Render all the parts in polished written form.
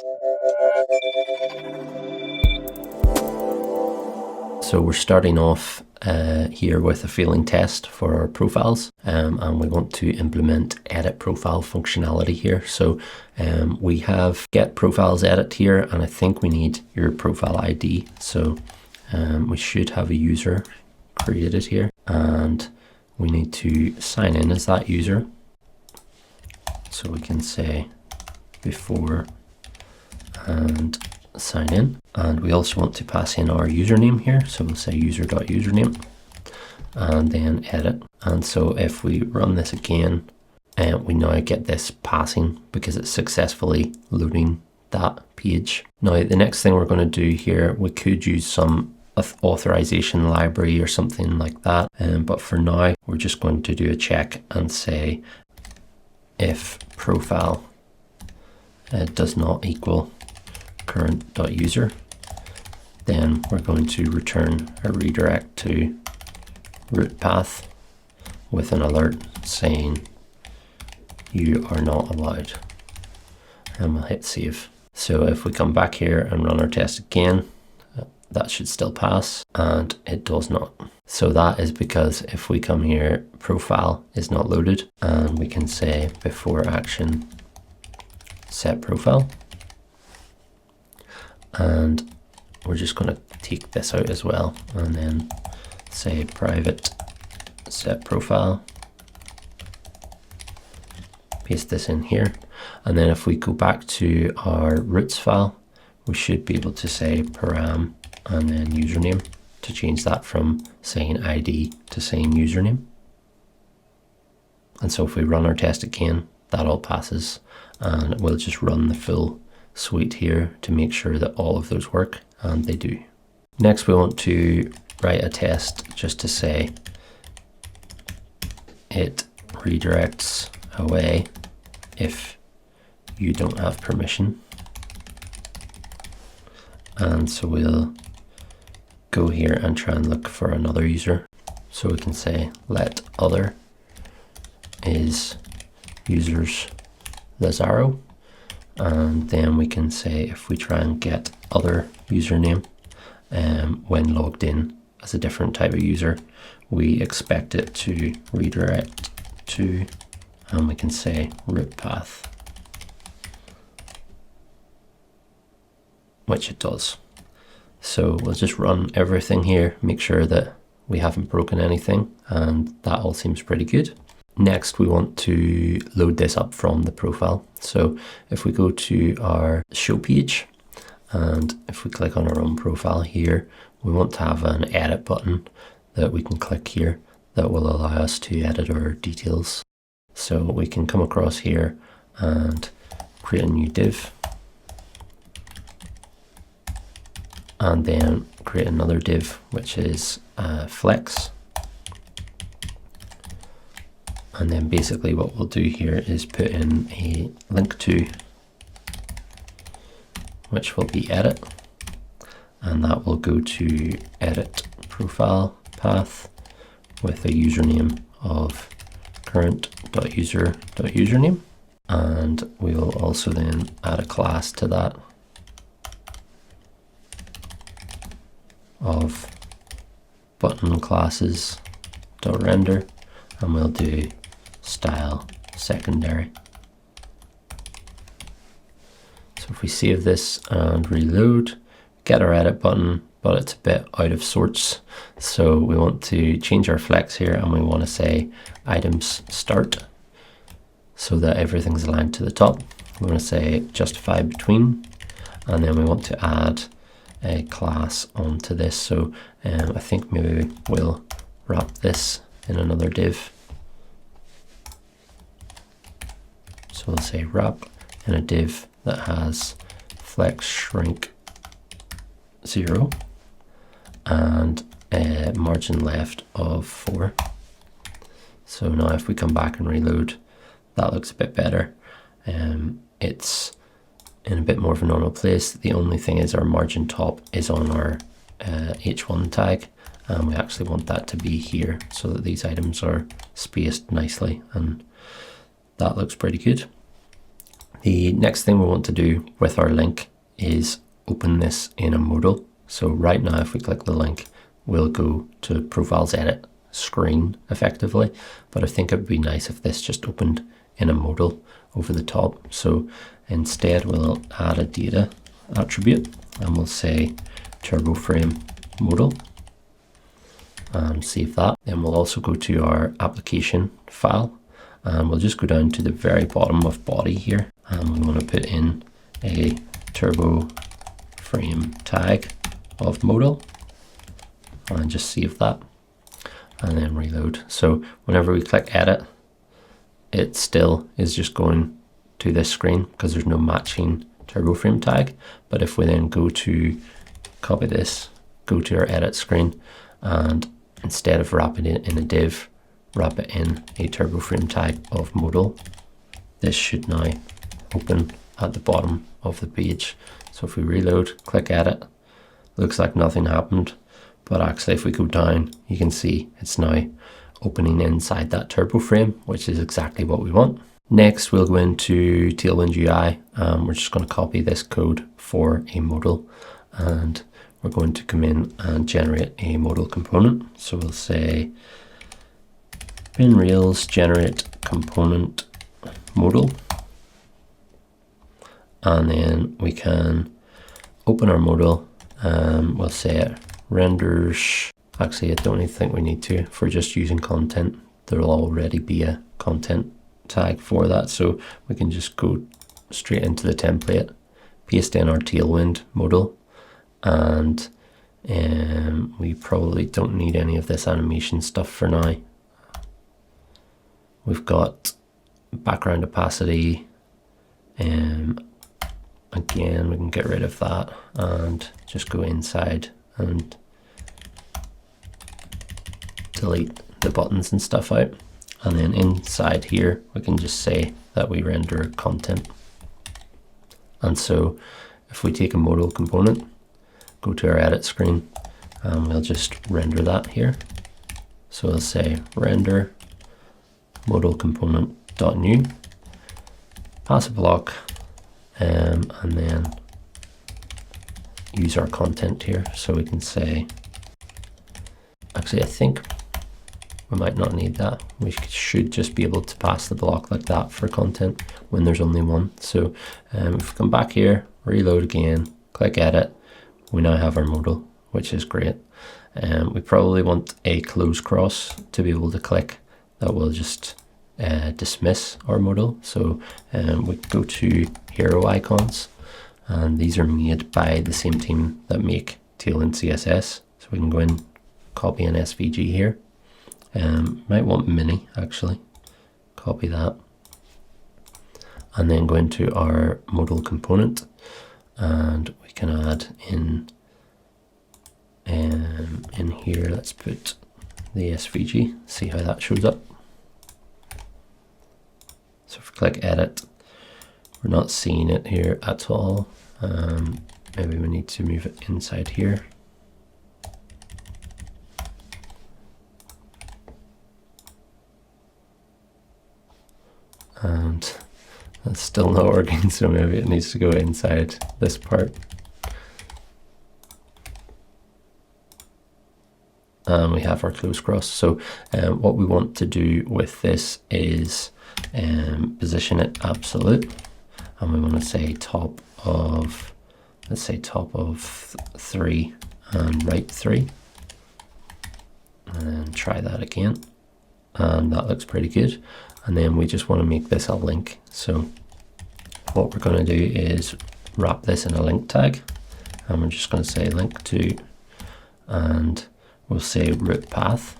So we're starting off here with a failing test for our profiles, and we want to implement edit profile functionality here. So we have get profiles edit here, and I think we need your profile ID. So we should have a user created here, and we need to sign in as that user. So we can say before and sign in, and we also want to pass in our username here. So we'll say user.username and then edit. And so if we run this again, we now get this passing because it's successfully loading that page. Now the next thing we're going to do here, we could use some authorization library or something like that, but for now we're just going to do a check and say if profile does not equal current.user, then we're going to return a redirect to root path with an alert saying you are not allowed, and we'll hit save. So if we come back here and run our test again, that should still pass, and it does not. So that is because if we come here, profile is not loaded, and we can say before action set profile, and we're just going to take this out as well and then say private set profile, paste this in here, and then if we go back to our roots file, we should be able to say param and then username to change that from saying ID to saying username. And so if we run our test again, that all passes, and we'll just run the full suite here to make sure that all of those work, and they do. Next we want to write a test just to say it redirects away if you don't have permission. And so we'll go here and try and look for another user. So we can say let other is users Lazaro, and then we can say if we try and get other username when logged in as a different type of user, we expect it to redirect to, and we can say root path, which it does. So we'll just run everything here, make sure that we haven't broken anything, and that all seems pretty good. Next, we want to load this up from the profile. So if we go to our show page, and if we click on our own profile here, we want to have an edit button that we can click here that will allow us to edit our details. So we can come across here and create a new div, and then create another div which is flex. And then basically what we'll do here is put in a link to, which will be edit, and that will go to edit profile path with a username of current.user.username, and we will also then add a class to that of button classes dot render, and we'll do style secondary. So if we save this and reload, get our edit button, but it's a bit out of sorts. So we want to change our flex here, and we want to say items start so that everything's aligned to the top. We want to say justify between, and then we want to add a class onto this. So I think maybe we'll wrap this in another div. So we'll say wrap in a div that has flex shrink 0 and a margin left of 4. So now if we come back and reload, that looks a bit better. It's in a bit more of a normal place. The only thing is our margin top is on our h1 tag, and we actually want that to be here so that these items are spaced nicely, and that looks pretty good. The next thing we want to do with our link is open this in a modal. So right now, if we click the link, we'll go to Profiles Edit screen effectively, but I think it would be nice if this just opened in a modal over the top. So instead we'll add a data attribute and we'll say turbo frame modal and save that. Then we'll also go to our application file and we'll just go down to the very bottom of body here, and we want to put in a turbo frame tag of modal and just save that and then reload. So whenever we click edit, it still is just going to this screen because there's no matching turbo frame tag. But if we then go to copy this, go to our edit screen, and instead of wrapping it in a div, wrap it in a turbo frame tag of modal, this should now open at the bottom of the page. So if we reload, click edit, looks like nothing happened, but actually if we go down, you can see it's now opening inside that turbo frame, which is exactly what we want. Next, we'll go into Tailwind UI. We're just going to copy this code for a modal, and we're going to come in and generate a modal component. So we'll say bin Rails generate component modal, and then we can open our modal. We'll say it renders. Actually, I don't even think we need to. If we're just using content, there'll already be a content tag for that. So we can just go straight into the template, paste in our Tailwind modal, and we probably don't need any of this animation stuff for now. We've got background opacity. Again, we can get rid of that and just go inside and delete the buttons and stuff out. And then inside here, we can just say that we render content. And so if we take a modal component, go to our edit screen, and we'll just render that here. So we'll say render modal component dot new, pass a block, and then use our content here. So we can say, actually I think we might not need that. We should just be able to pass the block like that for content when there's only one. So if we come back here, reload again, click edit, we now have our modal, which is great. We probably want a close cross to be able to click that will just dismiss our modal. So we go to hero icons, and these are made by the same team that make Tailwind CSS. So we can go in, copy an SVG here. Might want mini actually, copy that, and then go into our modal component, and we can add in here, let's put the SVG, see how that shows up. So if we click edit, we're not seeing it here at all. Maybe we need to move it inside here. And that's still not working, so maybe it needs to go inside this part. And we have our close cross. So what we want to do with this is position it absolute, and we want to say top of, let's say top of 3 and right 3, and then try that again, and that looks pretty good. And then we just want to make this a link. So what we're going to do is wrap this in a link tag, and we're just going to say link to, and we'll say root path,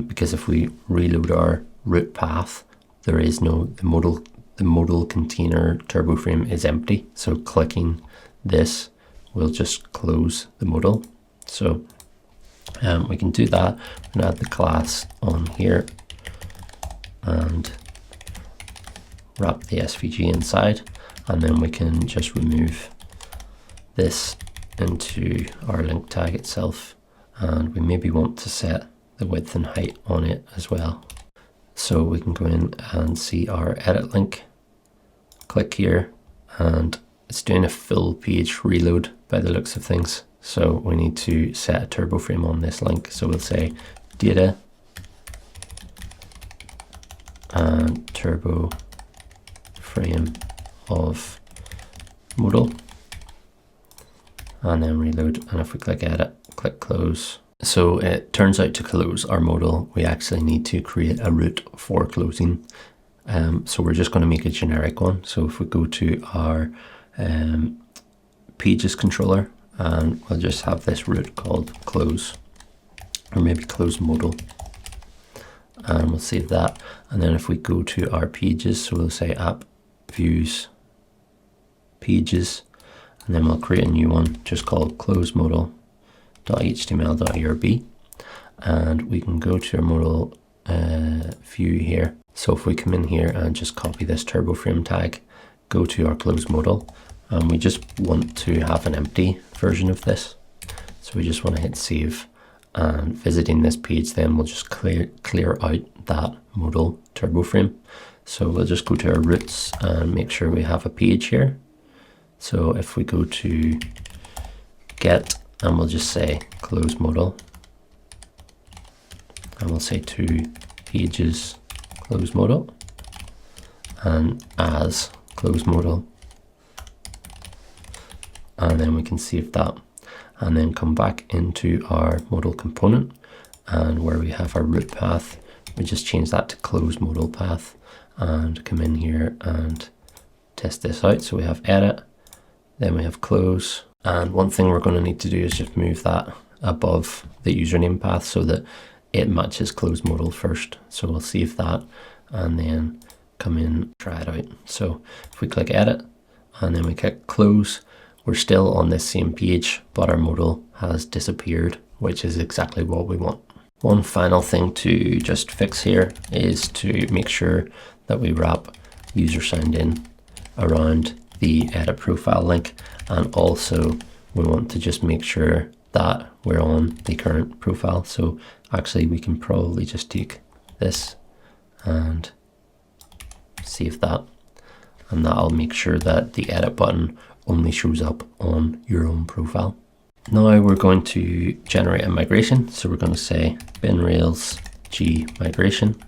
because if we reload our root path, there is no, the modal container turbo frame is empty. So clicking this will just close the modal. So we can do that and add the class on here and wrap the SVG inside, and then we can just remove this into our link tag itself, and we maybe want to set the width and height on it as well. So we can go in and see our edit link, click here, and it's doing a full page reload by the looks of things. So we need to set a turbo frame on this link. So we'll say data and turbo frame of modal, and then reload. And if we click edit, click close. So it turns out to close our modal, we actually need to create a route for closing. So we're just going to make a generic one. So if we go to our pages controller, and we'll just have this route called close, or maybe close modal, and we'll save that. And then if we go to our pages, so we'll say app views pages, and then we'll create a new one just called close modal.html.erb, and we can go to our modal view here. So if we come in here and just copy this turbo frame tag, go to our close modal, and we just want to have an empty version of this. So we just want to hit save, and visiting this page then we'll just clear out that modal turbo frame. So we'll just go to our routes and make sure we have a page here. So if we go to get, and we'll just say close modal, and we'll say to pages close modal, and as close modal, and then we can save that, and then come back into our modal component, and where we have our route path, we just change that to close modal path, and come in here and test this out. So we have edit, then we have close, and one thing we're going to need to do is just move that above the username path so that it matches close modal first. So we'll save that and then come in, try it out. So if we click edit and then we click close, we're still on this same page, but our modal has disappeared, which is exactly what we want. One final thing to just fix here is to make sure that we wrap user signed in around the edit profile link, and also we want to just make sure that we're on the current profile. So actually we can probably just take this and save that, and that'll make sure that the edit button only shows up on your own profile. Now we're going to generate a migration. So we're going to say bin rails g migration,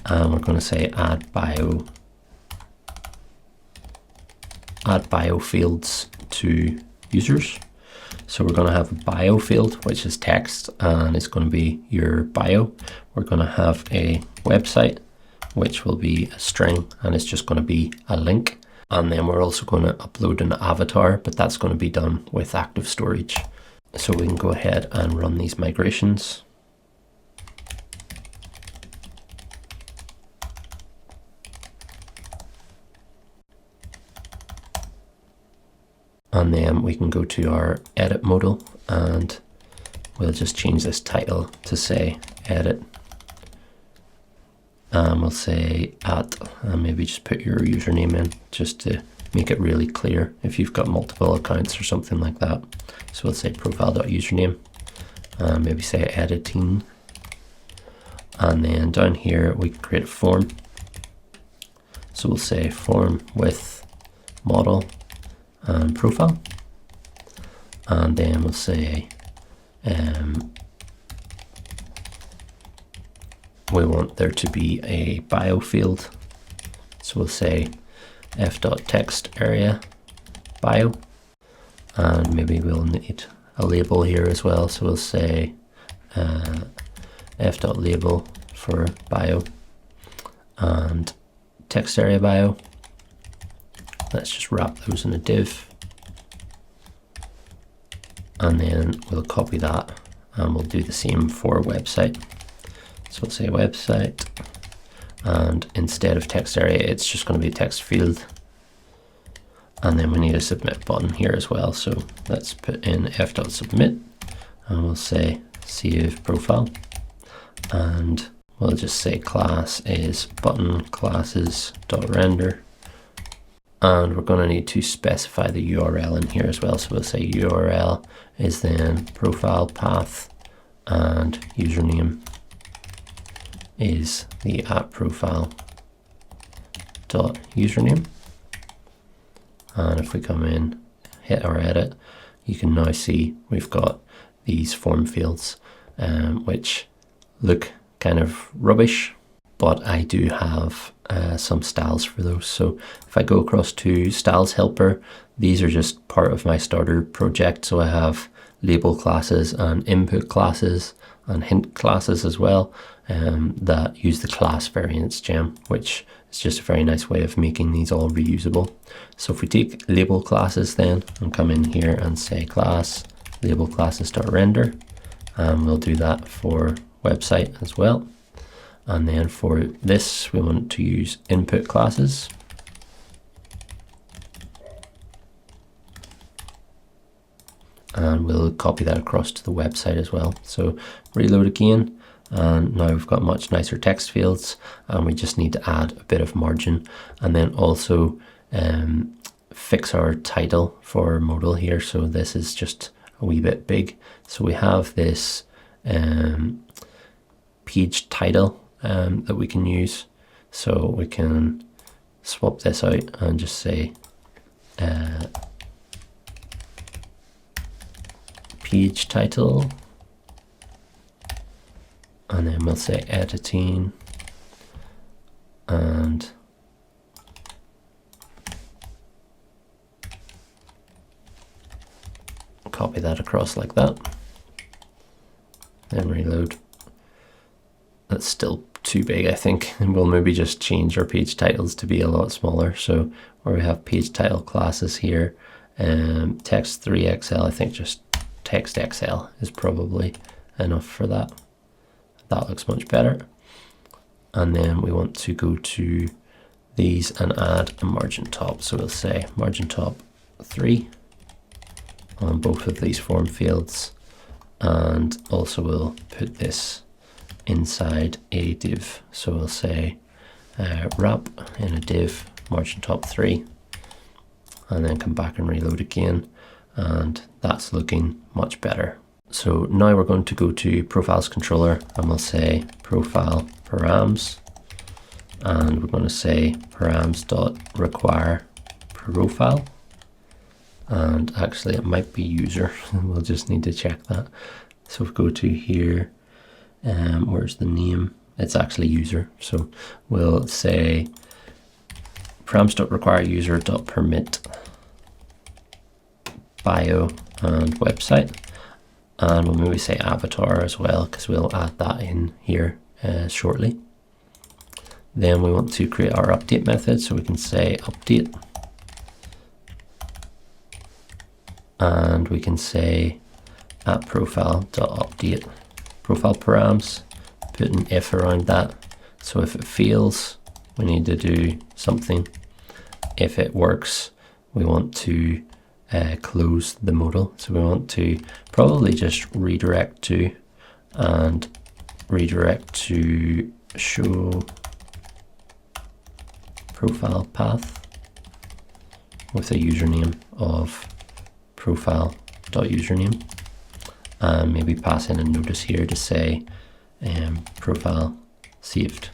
and we're going to say add bio fields to users. So we're going to have a bio field, which is text, and it's going to be your bio. We're going to have a website, which will be a string, and it's just going to be a link. And then we're also going to upload an avatar, but that's going to be done with active storage. So we can go ahead and run these migrations. And then we can go to our edit modal, and we'll just change this title to say edit. And we'll say and maybe just put your username in just to make it really clear if you've got multiple accounts or something like that. So we'll say profile.username, and maybe say editing. And then down here we can create a form. So we'll say form with model and profile. And then we'll say we want there to be a bio field. So we'll say f.text area bio, and maybe we'll need a label here as well. So we'll say f.label for bio, and text area bio. Let's just wrap those in a div, and then we'll copy that and we'll do the same for website. So we'll say website, and instead of text area, it's just going to be a text field. And then we need a submit button here as well. So let's put in f.submit, and we'll say save profile, and we'll just say class is button classes.render. And we're going to need to specify the URL in here as well. So we'll say URL is then profile path, and username is the @profile.username. And if we come in, hit our edit, you can now see we've got these form fields, which look kind of rubbish, but I do have some styles for those. So if I go across to styles helper, these are just part of my starter project. So I have label classes and input classes and hint classes as well, that use the class variants gem, which is just a very nice way of making these all reusable. So if we take label classes then and come in here and say class label classes.render, and we'll do that for website as well. And then for this, we want to use input classes. And we'll copy that across to the website as well. So reload again, and now we've got much nicer text fields, and we just need to add a bit of margin, and then also fix our title for modal here. So this is just a wee bit big. So we have this page title that we can use. So we can swap this out and just say page title, and then we'll say editing, and copy that across like that, then reload. That's still too big, I think, and we'll maybe just change our page titles to be a lot smaller. So where we have page title classes here, text 3XL, I think just text XL is probably enough for that. That looks much better. And then we want to go to these and add a margin top. So we'll say margin top 3 on both of these form fields, and also we'll put this inside a div. So we'll say wrap in a div margin top 3, and then come back and reload again, and that's looking much better. So now we're going to go to profiles controller, and we'll say profile params, and we're going to say params.require profile, and actually it might be user. We'll just need to check that. So if we go to here, where's the name? It's actually user. So we'll say params.require user.permit bio and website, and we'll maybe say avatar as well, because we'll add that in here shortly. Then we want to create our update method, so we can say update, and we can say at profile.update profile params, put an if around that. So if it fails, we need to do something. If it works, we want to close the modal. So we want to probably just redirect to, and redirect to show profile path with a username of profile.username, and maybe pass in a notice here to say profile saved.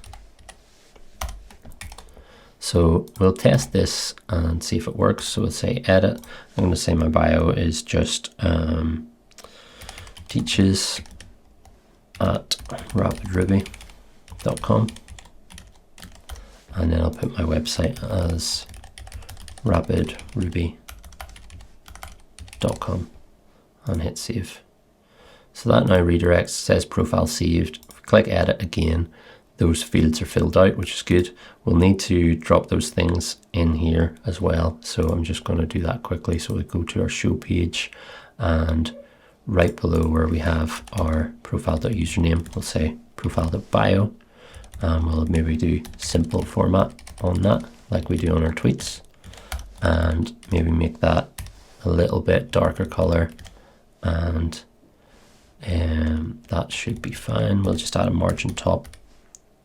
So we'll test this and see if it works. So we'll say edit. I'm going to say my bio is just teaches at rapidruby.com, and then I'll put my website as rapidruby.com and hit save. So that now redirects, says profile saved. If we click edit again, those fields are filled out, which is good. We'll need to drop those things in here as well. So I'm just going to do that quickly. So we go to our show page, and right below where we have our profile.username, we'll say profile.bio, and we'll maybe do simple format on that, like we do on our tweets, and maybe make that a little bit darker color, and that should be fine. We'll just add a margin top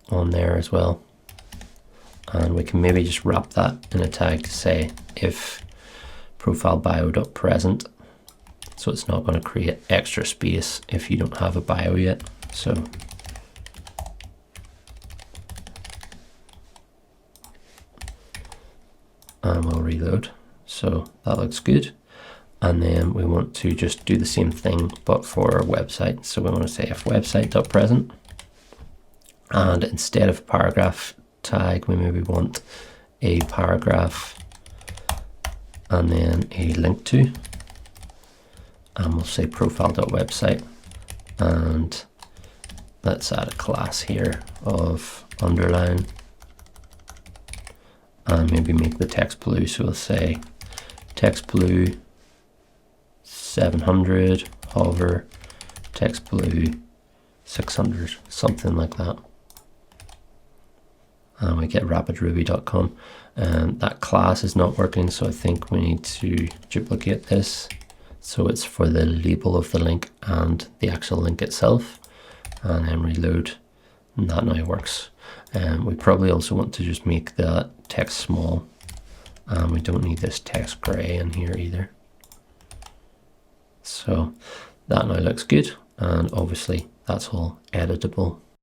on there as well, and we can maybe just wrap that in a tag to say if profile bio.present, so it's not going to create extra space if you don't have a bio yet. So and we'll reload. So that looks good. And then we want to just do the same thing, but for our website. So we want to say if website.present, and instead of paragraph tag, we maybe want a paragraph and then a link to, and we'll say profile.website, and let's add a class here of underline, and maybe make the text blue. So we'll say text blue 700, hover, text blue 600, something like that. And we get rapidruby.com. And that class is not working, so I think we need to duplicate this so it's for the label of the link and the actual link itself, and then reload, and that now works. And we probably also want to just make that text small, and we don't need this text gray in here either. So that now looks good, and obviously that's all editable.